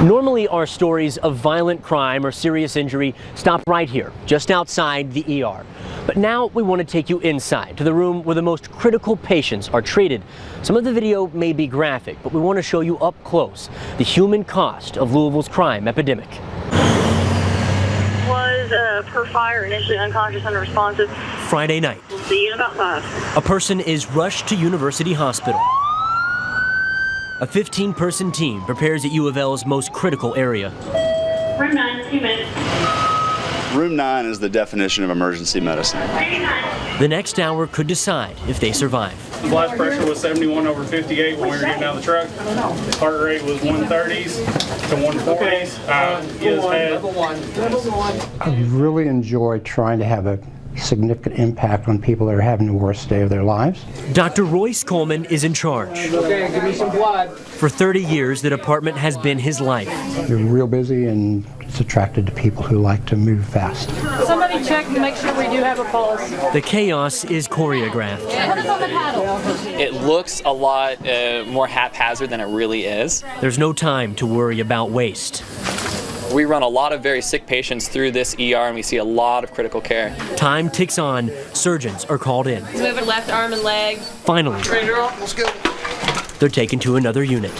Normally, our stories of violent crime or serious injury stop right here, just outside the ER. But now we want to take you inside to the room where the most critical patients are treated. Some of the video may be graphic, but we want to show you up close the human cost of Louisville's crime epidemic. Was per fire, initially unconscious, unresponsive. Friday night. We'll see you in about 5. A person is rushed to University Hospital. A 15-person team prepares at U of L's most critical area. Room 9, 2 minutes. Room 9 is the definition of emergency medicine. The next hour could decide if they survive. The blood pressure was 71/58 when we were getting out of the truck. Heart rate was 130s to 140s. I really enjoy trying to have a significant impact on people that are having the worst day of their lives. Dr. Royce Coleman is in charge. Okay, give me some blood. For 30 years, the department has been his life. They're real busy and it's attracted to people who like to move fast. Somebody check to make sure we do have a pulse. The chaos is choreographed. Put us on the paddle. It looks a lot more haphazard than it really is. There's no time to worry about waste. We run a lot of very sick patients through this ER and we see a lot of critical care. Time ticks on. Surgeons are called in. Moving left arm and leg. Finally, they're taken to another unit.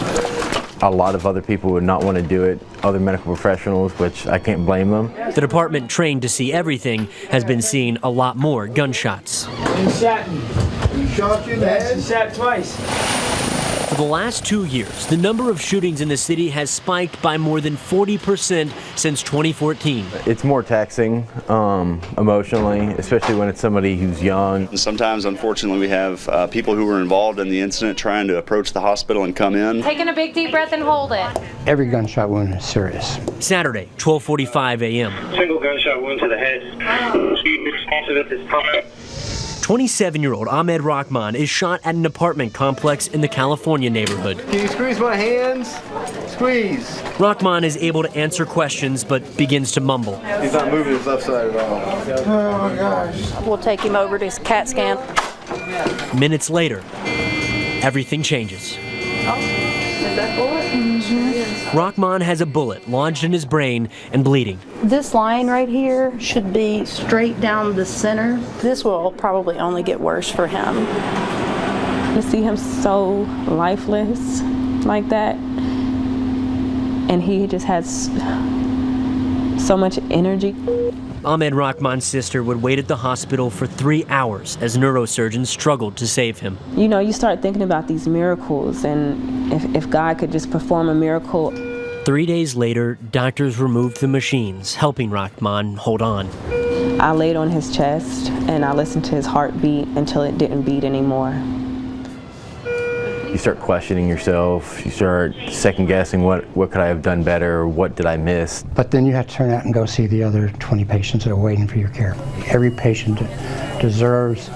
A lot of other people would not want to do it, other medical professionals, which I can't blame them. The department trained to see everything has been seeing a lot more gunshots. You shot me. You shot you in the head? You shot twice. For the last 2 years, the number of shootings in the city has spiked by more than 40% since 2014. It's more taxing emotionally, especially when it's somebody who's young. Sometimes, unfortunately, we have people who were involved in the incident trying to approach the hospital and come in. Taking a big deep breath and hold it. Every gunshot wound is serious. Saturday, 12:45 a.m. Single gunshot wound to the head. Responsive at this time. 27-year-old Ahmed Rahman is shot at an apartment complex in the California neighborhood. Can you squeeze my hands? Squeeze. Rahman is able to answer questions but begins to mumble. He's not moving his left side at all. Oh my gosh. We'll take him over to his CAT scan. Minutes later, everything changes. Rahman has a bullet lodged in his brain and bleeding. This line right here should be straight down the center. This will probably only get worse for him. To see him so lifeless like that, and he just has so much energy. Ahmed Rahman's sister would wait at the hospital for 3 hours as neurosurgeons struggled to save him. You know, you start thinking about these miracles, and if God could just perform a miracle. 3 days later, doctors removed the machines, helping Rahman hold on. I laid on his chest and I listened to his heartbeat until it didn't beat anymore. You start questioning yourself, you start second guessing what could I have done better, or what did I miss. But then you have to turn out and go see the other 20 patients that are waiting for your care. Every patient deserves,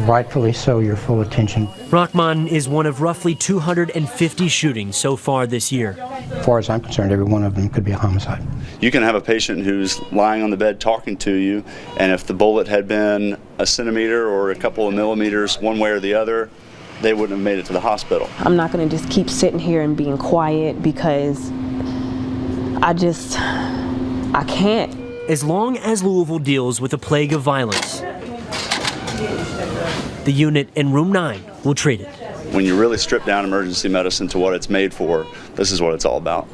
rightfully so, your full attention. Rahman is one of roughly 250 shootings so far this year. As far as I'm concerned, every one of them could be a homicide. You can have a patient who's lying on the bed talking to you, and if the bullet had been a centimeter or a couple of millimeters one way or the other, they wouldn't have made it to the hospital. I'm not going to just keep sitting here and being quiet because I can't. As long as Louisville deals with a plague of violence, the unit in room 9 will treat it. When you really strip down emergency medicine to what it's made for, this is what it's all about.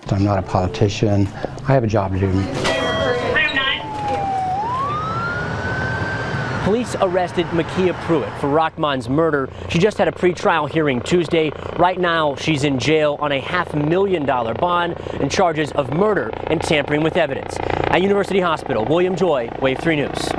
I'm not a politician. I have a job to do. Police arrested Makia Pruitt for Rahman's murder. She just had a pretrial hearing Tuesday. Right now, she's in jail on a $500,000 bond and charges of murder and tampering with evidence. At University Hospital, William Joy, Wave 3 News.